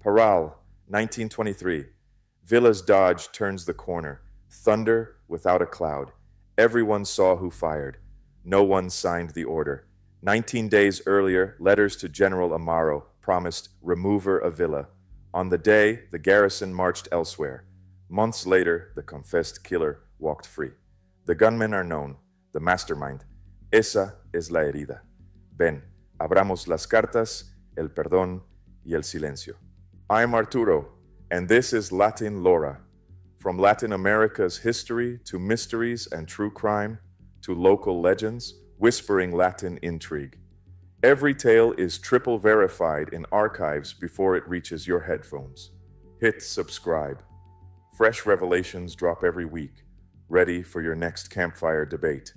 Parral, 1923. Villa's dodge turns the corner. Thunder without a cloud. Everyone saw who fired. No one signed the order. 19 days earlier, letters to General Amaro promised remover of Villa. On the day, the garrison marched elsewhere. Months later, the confessed killer walked free. The gunmen are known, the mastermind. Esa es la herida. Ven, abramos las cartas, el perdón y el silencio. I'm Arturo, and this is Latin Lora. From Latin America's history to mysteries and true crime, to local legends, whispering Latin intrigue. Every tale is triple verified in archives before it reaches your headphones. Hit subscribe. Fresh revelations drop every week, ready for your next campfire debate.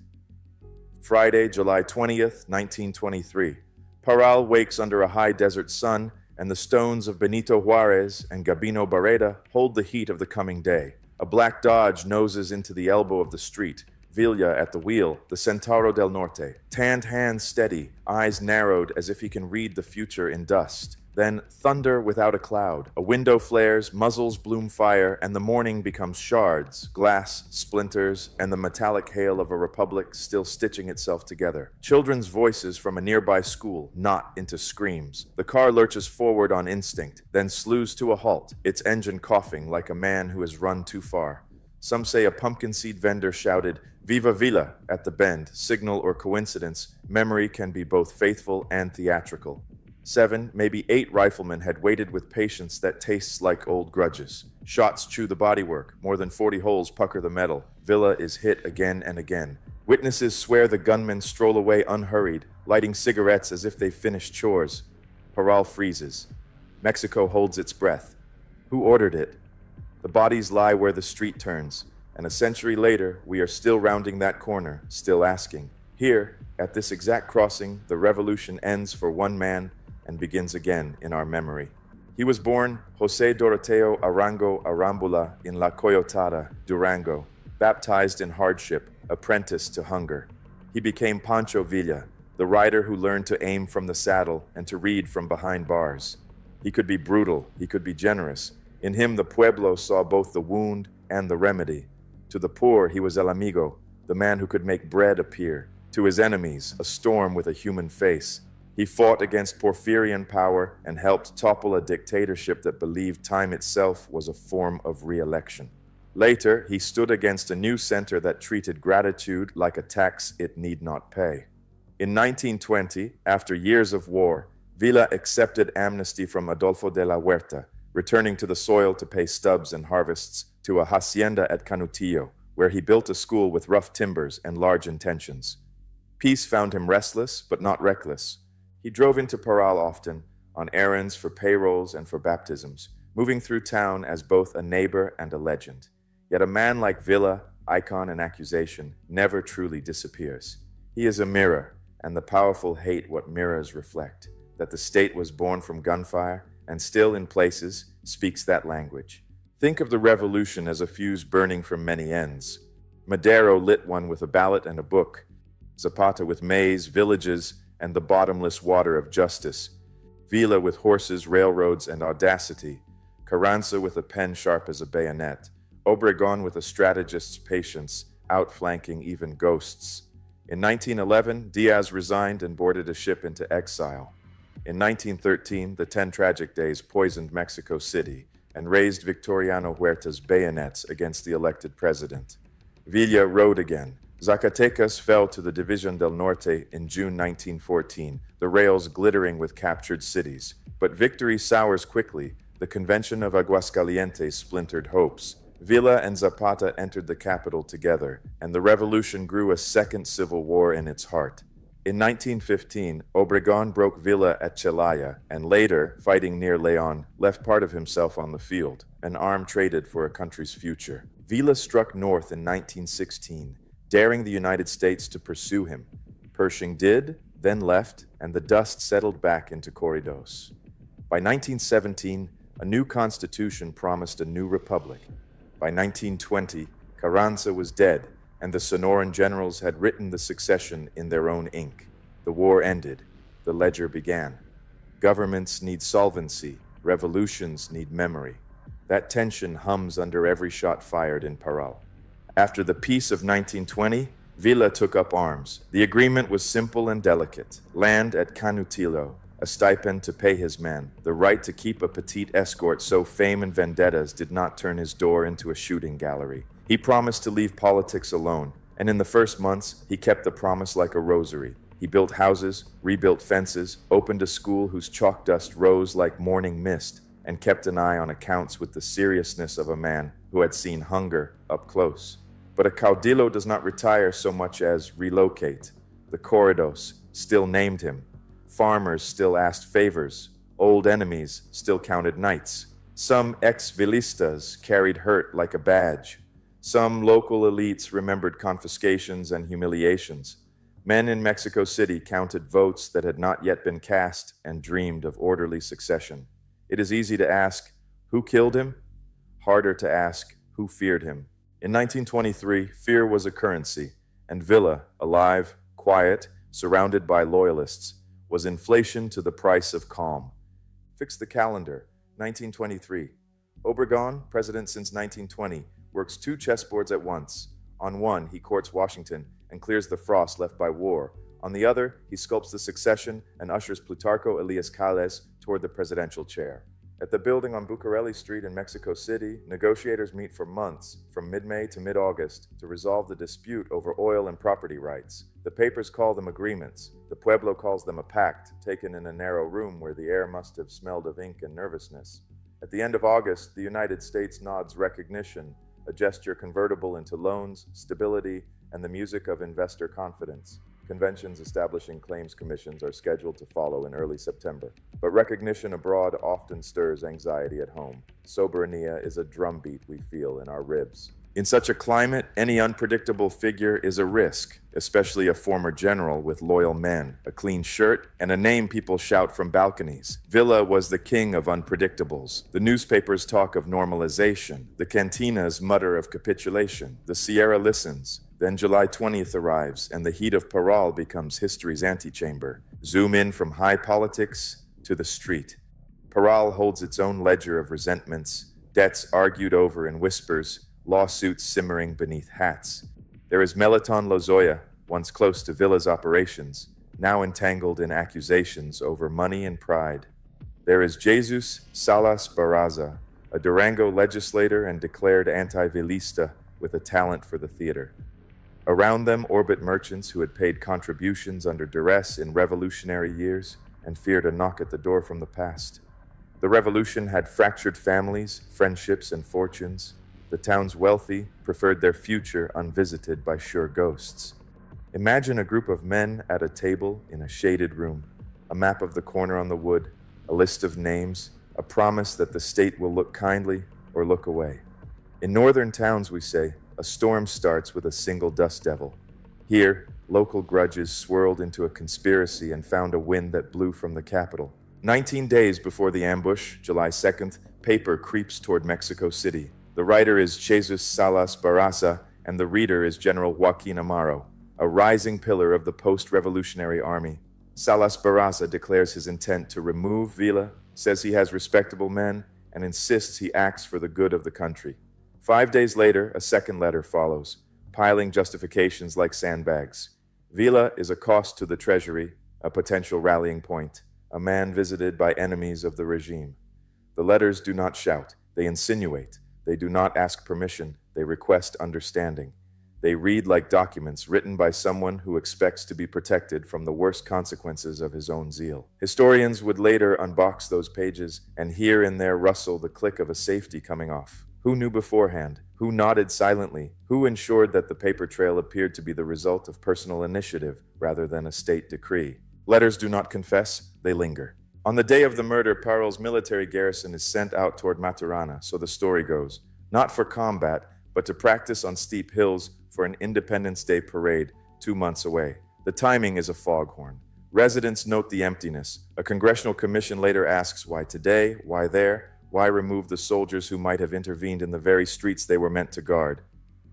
Friday, July 20th, 1923. Parral wakes under a high desert sun, and the stones of Benito Juarez and Gabino Barreda hold the heat of the coming day. A black Dodge noses into the elbow of the street. Villa at the wheel, the Centauro del Norte. Tanned hands steady, eyes narrowed as if he can read the future in dust. Then thunder without a cloud. A window flares, muzzles bloom fire, and the morning becomes shards, glass, splinters, and the metallic hail of a republic still stitching itself together. Children's voices from a nearby school knot into screams. The car lurches forward on instinct, then slews to a halt, its engine coughing like a man who has run too far. Some say a pumpkin seed vendor shouted, "Viva Villa!" at the bend. Signal or coincidence, memory can be both faithful and theatrical. 7, maybe 8 riflemen had waited with patience that tastes like old grudges. Shots chew the bodywork, more than 40 holes pucker the metal. Villa is hit again and again. Witnesses swear the gunmen stroll away unhurried, lighting cigarettes as if they finished chores. Parral freezes. Mexico holds its breath. Who ordered it? The bodies lie where the street turns, and a century later, we are still rounding that corner, still asking. Here, at this exact crossing, the revolution ends for one man and begins again in our memory. He was born José Doroteo Arango Arambula in La Coyotada, Durango, baptized in hardship, apprenticed to hunger. He became Pancho Villa, the rider who learned to aim from the saddle and to read from behind bars. He could be brutal, he could be generous. In him, the pueblo saw both the wound and the remedy. To the poor, he was el amigo, the man who could make bread appear. To his enemies, a storm with a human face. He fought against Porfirian power and helped topple a dictatorship that believed time itself was a form of re-election. Later, he stood against a new center that treated gratitude like a tax it need not pay. In 1920, after years of war, Villa accepted amnesty from Adolfo de la Huerta, returning to the soil to pay stubs and harvests to a hacienda at Canutillo, where he built a school with rough timbers and large intentions. Peace found him restless, but not reckless. He drove into Parral often, on errands for payrolls and for baptisms, moving through town as both a neighbor and a legend. Yet a man like Villa, icon and accusation, never truly disappears. He is a mirror, and the powerful hate what mirrors reflect, that the state was born from gunfire, and still in places speaks that language. Think of the revolution as a fuse burning from many ends. Madero lit one with a ballot and a book, Zapata with maize, villages, and the bottomless water of justice, Villa with horses, railroads, and audacity, Carranza with a pen sharp as a bayonet, Obregón with a strategist's patience, outflanking even ghosts. In 1911, Diaz resigned and boarded a ship into exile. In 1913, the 10 tragic days poisoned Mexico City and raised Victoriano Huerta's bayonets against the elected president. Villa rode again. Zacatecas fell to the División del Norte in June 1914, the rails glittering with captured cities. But victory sours quickly. The Convention of Aguascalientes splintered hopes. Villa and Zapata entered the capital together, and the revolution grew a second civil war in its heart. In 1915, Obregón broke Villa at Celaya, and later, fighting near León, left part of himself on the field, an arm traded for a country's future. Villa struck north in 1916, daring the United States to pursue him. Pershing did, then left, and the dust settled back into corridors. By 1917, a new constitution promised a new republic. By 1920, Carranza was dead, and the Sonoran generals had written the succession in their own ink. The war ended. The ledger began. Governments need solvency, Revolutions need memory. That tension hums under every shot fired in Parral. After the peace of 1920, Villa took up arms. The agreement was simple and delicate. Land at Canutilo, a stipend to pay his men, the right to keep a petite escort so fame and vendettas did not turn his door into a shooting gallery. He promised to leave politics alone, and in the first months, he kept the promise like a rosary. He built houses, rebuilt fences, opened a school whose chalk dust rose like morning mist, and kept an eye on accounts with the seriousness of a man who had seen hunger up close. But a caudillo does not retire so much as relocate. The corridos still named him. Farmers still asked favors. Old enemies still counted knights. Some ex-villistas carried hurt like a badge. Some local elites remembered confiscations and humiliations. Men in Mexico City counted votes that had not yet been cast and dreamed of orderly succession. It is easy to ask, who killed him? Harder to ask, who feared him? In 1923, fear was a currency, and Villa, alive, quiet, surrounded by loyalists, was inflation to the price of calm. Fix the calendar, 1923. Obregón, president since 1920, works two chessboards at once. On one, he courts Washington and clears the frost left by war. On the other, he sculpts the succession and ushers Plutarco Elias Calles toward the presidential chair. At the building on Bucareli Street in Mexico City, negotiators meet for months, from mid-May to mid-August, to resolve the dispute over oil and property rights. The papers call them agreements. The pueblo calls them a pact, taken in a narrow room where the air must have smelled of ink and nervousness. At the end of August, the United States nods recognition, a gesture convertible into loans, stability, and the music of investor confidence. Conventions establishing claims commissions are scheduled to follow in early September. But recognition abroad often stirs anxiety at home. Soberania is a drumbeat we feel in our ribs. In such a climate, any unpredictable figure is a risk, especially a former general with loyal men, a clean shirt, and a name people shout from balconies. Villa was the king of unpredictables. The newspapers talk of normalization. The cantinas mutter of capitulation. The Sierra listens. Then July 20th arrives, and the heat of Parral becomes history's antechamber. Zoom in from high politics to the street. Parral holds its own ledger of resentments, debts argued over in whispers, lawsuits simmering beneath hats. There is Meleton Lozoya, once close to Villa's operations, now entangled in accusations over money and pride. There is Jesús Salas Barraza, a Durango legislator and declared anti-Villista with a talent for the theater. Around them orbit merchants who had paid contributions under duress in revolutionary years and feared a knock at the door from the past. The revolution had fractured families, friendships, and fortunes. The town's wealthy preferred their future unvisited by sure ghosts. Imagine a group of men at a table in a shaded room, a map of the corner on the wood, a list of names, a promise that the state will look kindly or look away. In northern towns, we say, a storm starts with a single dust devil. Here, local grudges swirled into a conspiracy and found a wind that blew from the capital. 19 days before the ambush, July 2nd, paper creeps toward Mexico City. The writer is Jesús Salas Barraza, and the reader is General Joaquín Amaro, a rising pillar of the post-revolutionary army. Salas Barraza declares his intent to remove Villa, says he has respectable men, and insists he acts for the good of the country. 5 days later, a second letter follows, piling justifications like sandbags. Villa is a cost to the treasury, a potential rallying point, a man visited by enemies of the regime. The letters do not shout, they insinuate. They do not ask permission, they request understanding. They read like documents written by someone who expects to be protected from the worst consequences of his own zeal. Historians would later unbox those pages and here and there rustle the click of a safety coming off. Who knew beforehand? Who nodded silently? Who ensured that the paper trail appeared to be the result of personal initiative rather than a state decree? Letters do not confess, they linger. On the day of the murder, Parral's military garrison is sent out toward Maturana, so the story goes. Not for combat, but to practice on steep hills for an Independence Day parade 2 months away. The timing is a foghorn. Residents note the emptiness. A congressional commission later asks why today, why there, why remove the soldiers who might have intervened in the very streets they were meant to guard?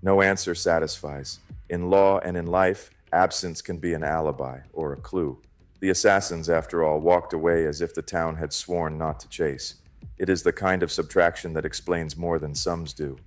No answer satisfies. In law and in life, absence can be an alibi or a clue. The assassins, after all, walked away as if the town had sworn not to chase. It is the kind of subtraction that explains more than sums do.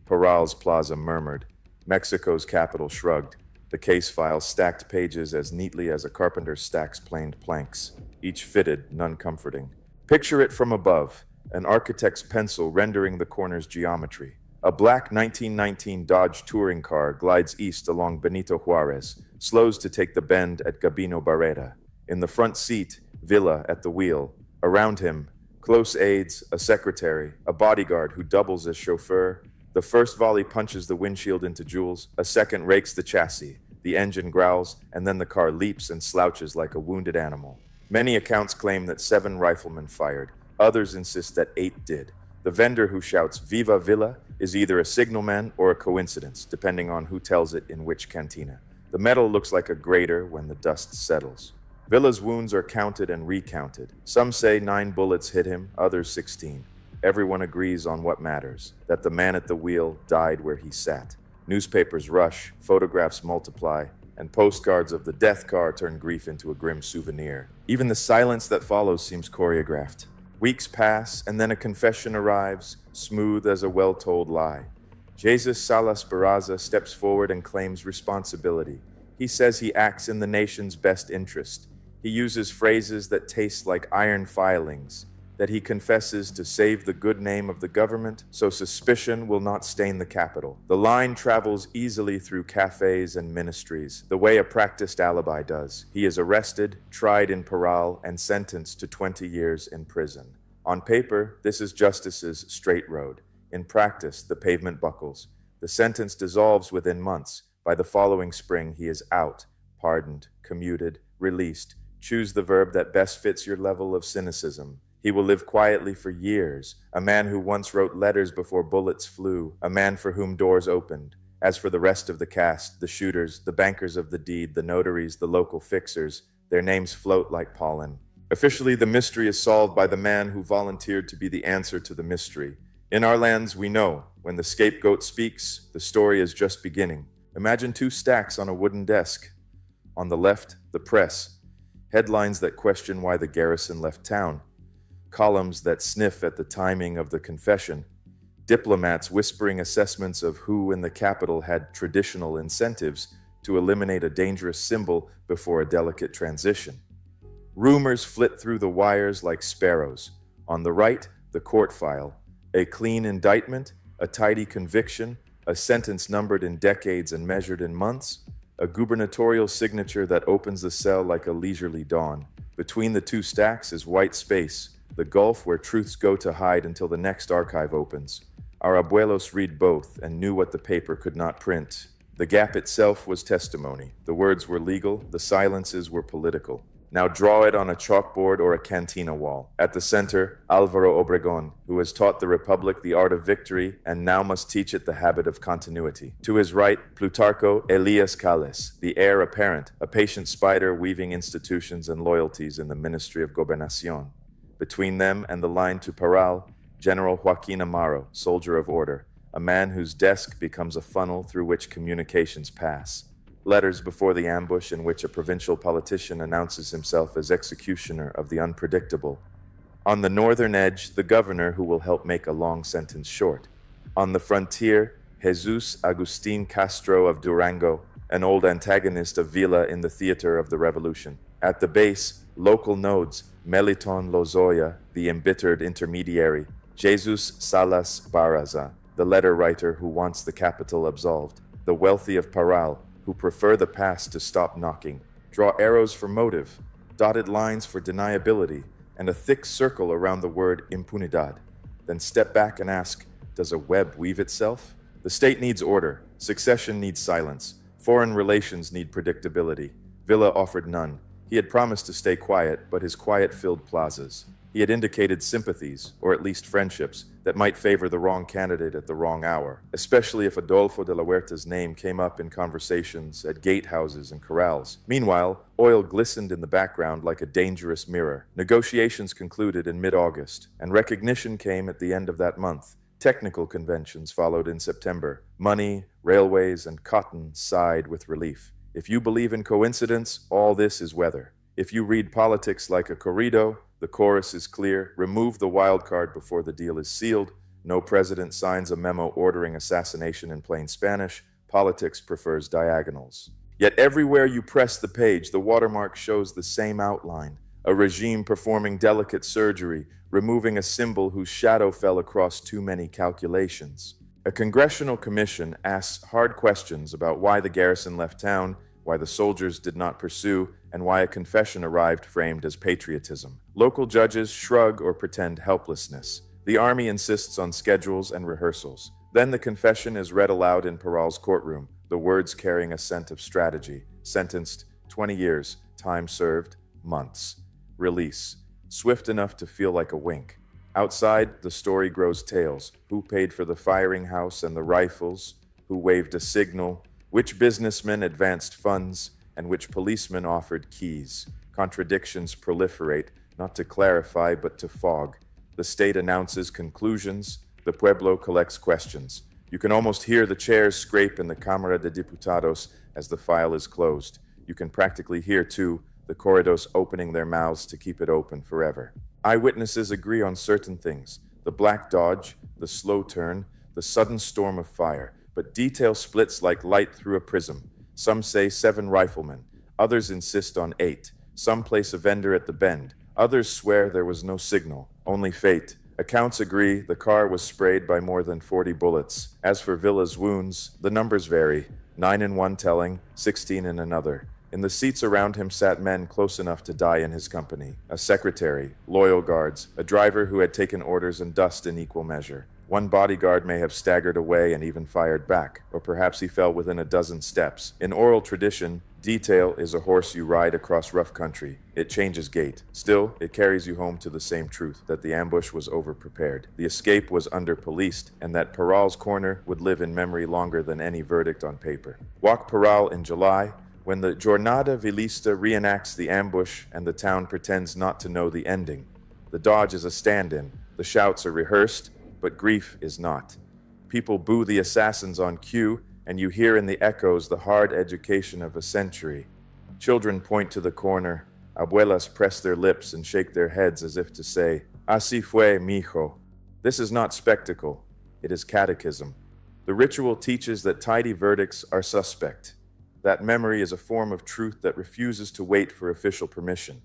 Parral's plaza murmured. Mexico's capital shrugged. The case file stacked pages as neatly as a carpenter stacks planed planks, each fitted, none comforting. Picture it from above, an architect's pencil rendering the corner's geometry. A black 1919 Dodge touring car glides east along Benito Juarez, slows to take the bend at Gabino Barrera. In the front seat, Villa at the wheel. Around him, close aides, a secretary, a bodyguard who doubles as chauffeur. The first volley punches the windshield into jewels, a second rakes the chassis, the engine growls, and then the car leaps and slouches like a wounded animal. Many accounts claim that 7 riflemen fired. Others insist that 8 did. The vendor who shouts "Viva Villa" is either a signalman or a coincidence, depending on who tells it in which cantina. The metal looks like a grater when the dust settles. Villa's wounds are counted and recounted. Some say 9 bullets hit him, others 16. Everyone agrees on what matters, that the man at the wheel died where he sat. Newspapers rush, photographs multiply, and postcards of the death car turn grief into a grim souvenir. Even the silence that follows seems choreographed. Weeks pass, and then a confession arrives, smooth as a well-told lie. Jesús Salas Barraza steps forward and claims responsibility. He says he acts in the nation's best interest. He uses phrases that taste like iron filings, that he confesses to save the good name of the government so suspicion will not stain the capital. The line travels easily through cafes and ministries, the way a practiced alibi does. He is arrested, tried in Parral, and sentenced to 20 years in prison. On paper, this is justice's straight road. In practice, the pavement buckles. The sentence dissolves within months. By the following spring, he is out, pardoned, commuted, released. Choose the verb that best fits your level of cynicism. He will live quietly for years, a man who once wrote letters before bullets flew, a man for whom doors opened. As for the rest of the cast, the shooters, the bankers of the deed, the notaries, the local fixers, their names float like pollen. Officially, the mystery is solved by the man who volunteered to be the answer to the mystery. In our lands, we know, when the scapegoat speaks, the story is just beginning. Imagine 2 stacks on a wooden desk. On the left, the press. Headlines that question why the garrison left town. Columns that sniff at the timing of the confession. Diplomats whispering assessments of who in the capital had traditional incentives to eliminate a dangerous symbol before a delicate transition. Rumors flit through the wires like sparrows. On the right, the court file. A clean indictment, a tidy conviction, a sentence numbered in decades and measured in months, a gubernatorial signature that opens the cell like a leisurely dawn. Between the 2 stacks is white space, the gulf where truths go to hide until the next archive opens. Our abuelos read both and knew what the paper could not print. The gap itself was testimony. The words were legal, the silences were political. Now draw it on a chalkboard or a cantina wall. At the center, Álvaro Obregón, who has taught the Republic the art of victory and now must teach it the habit of continuity. To his right, Plutarco Elias Calles, the heir apparent, a patient spider weaving institutions and loyalties in the Ministry of Gobernación. Between them and the line to Parral, Gen Joaquín Amaro, soldier of order, a man whose desk becomes a funnel through which communications pass. Letters before the ambush in which a provincial politician announces himself as executioner of the unpredictable. On the northern edge, the governor who will help make a long sentence short. On the frontier, Jesús Agustín Castro of Durango, an old antagonist of Villa in the theater of the revolution. At the base, local nodes, Meliton Lozoya, the embittered intermediary, Jesús Salas Barraza, the letter writer who wants the capital absolved, the wealthy of Parral, who prefer the past to stop knocking. Draw arrows for motive, dotted lines for deniability, and a thick circle around the word impunidad. Then step back and ask, does a web weave itself? The state needs order, succession needs silence, foreign relations need predictability. Villa offered none. He had promised to stay quiet, but his quiet filled plazas. He had indicated sympathies, or at least friendships, that might favor the wrong candidate at the wrong hour, especially if Adolfo de la Huerta's name came up in conversations at gatehouses and corrals. Meanwhile, oil glistened in the background like a dangerous mirror. Negotiations concluded in mid-August, and recognition came at the end of that month. Technical conventions followed in September. Money, railways, and cotton sighed with relief. If you believe in coincidence, all this is weather. If you read politics like a corrido, The chorus is clear: remove the wild card before the deal is sealed. No president signs a memo ordering assassination in plain Spanish. Politics prefers diagonals. Yet everywhere you press the page, the watermark shows the same outline. A regime performing delicate surgery, removing a symbol whose shadow fell across too many calculations. A congressional commission asks hard questions about why the garrison left town, why the soldiers did not pursue, and why a confession arrived framed as patriotism. Local judges shrug or pretend helplessness. The army insists on schedules and rehearsals. Then the confession is read aloud in Parral's courtroom, the words carrying a scent of strategy. Sentenced, 20 years, time served, months. Release, swift enough to feel like a wink. Outside, the story grows tales. Who paid for the firing house and the rifles? Who waved a signal? Which businessmen advanced funds? And which policemen offered keys? Contradictions proliferate, not to clarify, but to fog. The state announces conclusions. The pueblo collects questions. You can almost hear the chairs scrape in the Cámara de Diputados as the file is closed. You can practically hear, too, the corridos opening their mouths to keep it open forever. Eyewitnesses agree on certain things: the black dodge, the slow turn, the sudden storm of fire. But detail splits like light through a prism. Some say 7 riflemen. Others insist on 8. Some place a vendor at the bend. Others swear there was no signal, only fate. Accounts agree the car was sprayed by more than 40 bullets. As for Villa's wounds, the numbers vary. 9 in one telling, 16 in another. In the seats around him sat men close enough to die in his company. A secretary, loyal guards, a driver who had taken orders and dust in equal measure. One bodyguard may have staggered away and even fired back, or perhaps he fell within a dozen steps. In oral tradition, detail is a horse you ride across rough country. It changes gait. Still, it carries you home to the same truth, that the ambush was over-prepared, the escape was under-policed, and that Parral's corner would live in memory longer than any verdict on paper. Walk Parral in July, when the Jornada Vilista reenacts the ambush and the town pretends not to know the ending. The dodge is a stand-in. The shouts are rehearsed, but grief is not. People boo the assassins on cue, and you hear in the echoes the hard education of a century. Children point to the corner. Abuelas press their lips and shake their heads as if to say, "Así fue, mijo." This is not spectacle. It is catechism. The ritual teaches that tidy verdicts are suspect. That memory is a form of truth that refuses to wait for official permission.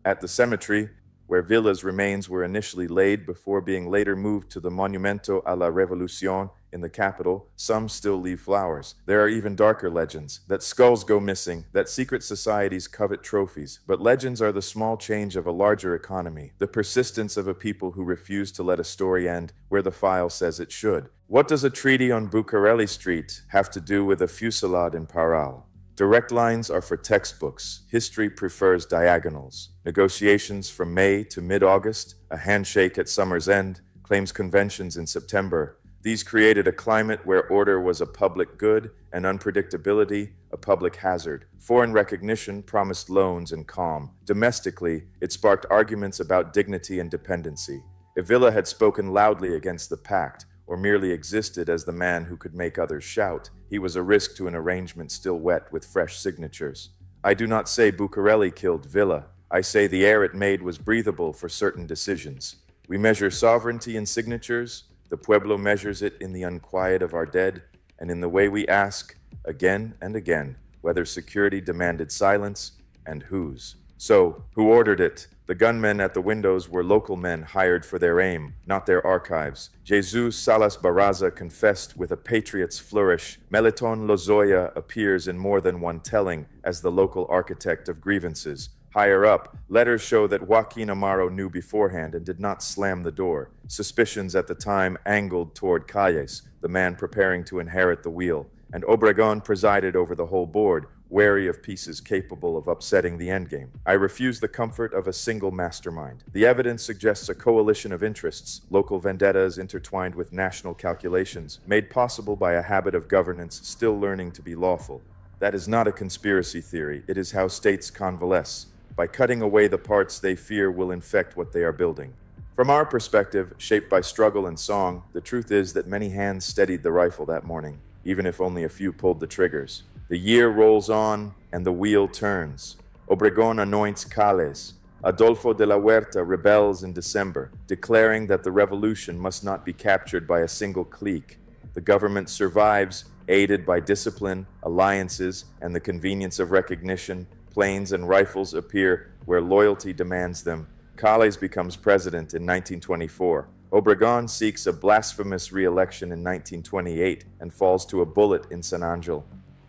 At the cemetery, where Villa's remains were initially laid before being later moved to the Monumento a la Revolución in the capital, some still leave flowers. There are even darker legends, that skulls go missing, that secret societies covet trophies. But legends are the small change of a larger economy, the persistence of a people who refuse to let a story end where the file says it should. What does a treaty on Bucareli Street have to do with a fusillade in Parral? Direct lines are for textbooks. History prefers diagonals. Negotiations from May to mid-August, a handshake at summer's end, claims conventions in September. These created a climate where order was a public good and unpredictability a public hazard. Foreign recognition promised loans and calm. Domestically, it sparked arguments about dignity and dependency. If Villa had spoken loudly against the pact, or merely existed as the man who could make others shout, he was a risk to an arrangement still wet with fresh signatures. I do not say Bucareli killed Villa. I say the air it made was breathable for certain decisions. We measure sovereignty in signatures. The pueblo measures it in the unquiet of our dead, and in the way we ask, again and again, whether security demanded silence and whose. So, who ordered it? The gunmen at the windows were local men hired for their aim, not their archives. Jesús Salas Barraza confessed with a patriot's flourish. Meliton Lozoya appears in more than one telling as the local architect of grievances. Higher up, letters show that Joaquín Amaro knew beforehand and did not slam the door. Suspicions at the time angled toward Calles, the man preparing to inherit the wheel, and Obregón presided over the whole board, wary of pieces capable of upsetting the endgame. I refuse the comfort of a single mastermind. The evidence suggests a coalition of interests, local vendettas intertwined with national calculations, made possible by a habit of governance still learning to be lawful. That is not a conspiracy theory. It is how states convalesce, by cutting away the parts they fear will infect what they are building. From our perspective, shaped by struggle and song, the truth is that many hands steadied the rifle that morning, even if only a few pulled the triggers. The year rolls on, and the wheel turns. Obregón anoints Calles. Adolfo de la Huerta rebels in December, declaring that the revolution must not be captured by a single clique. The government survives, aided by discipline, alliances, and the convenience of recognition. Planes and rifles appear where loyalty demands them. Calles becomes president in 1924. Obregón seeks a blasphemous re-election in 1928 and falls to a bullet in San Angel.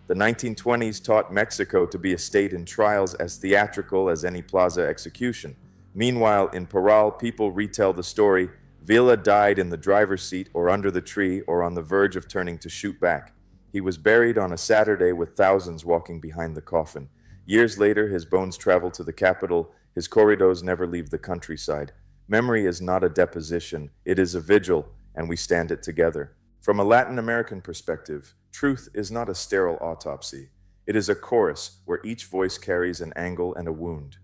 The 1920s taught Mexico to be a state in trials as theatrical as any plaza execution. Meanwhile, in Parral, people retell the story. Villa died in the driver's seat or under the tree or on the verge of turning to shoot back. He was buried on a Saturday with thousands walking behind the coffin. Years later, his bones travel to the capital. His corridos never leave the countryside. Memory is not a deposition, it is a vigil, and we stand it together. From a Latin American perspective, truth is not a sterile autopsy. It is a chorus where each voice carries an angle and a wound.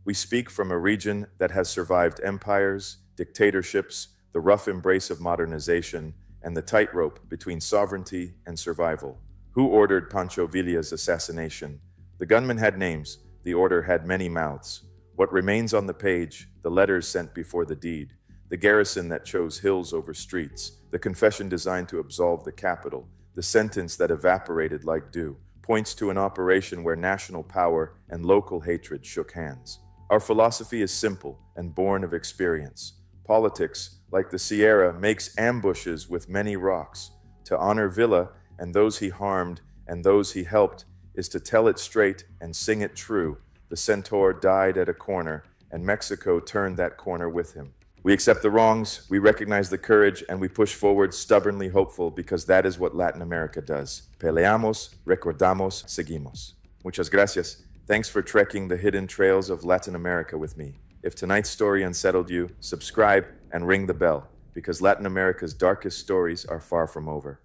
We speak from a region that has survived empires, dictatorships, the rough embrace of modernization, and the tightrope between sovereignty and survival. Who ordered Pancho Villa's assassination? The gunmen had names, the order had many mouths. What remains on the page, the letters sent before the deed, the garrison that chose hills over streets, the confession designed to absolve the capital, the sentence that evaporated like dew, points to an operation where national power and local hatred shook hands. Our philosophy is simple and born of experience. Politics, like the Sierra, makes ambushes with many rocks. To honor Villa and those he harmed and those he helped is to tell it straight and sing it true. The centaur died at a corner, and Mexico turned that corner with him. We accept the wrongs, we recognize the courage, and we push forward stubbornly hopeful because that is what Latin America does. Peleamos, recordamos, seguimos. Muchas gracias. Thanks for trekking the hidden trails of Latin America with me. If tonight's story unsettled you, subscribe and ring the bell, because Latin America's darkest stories are far from over.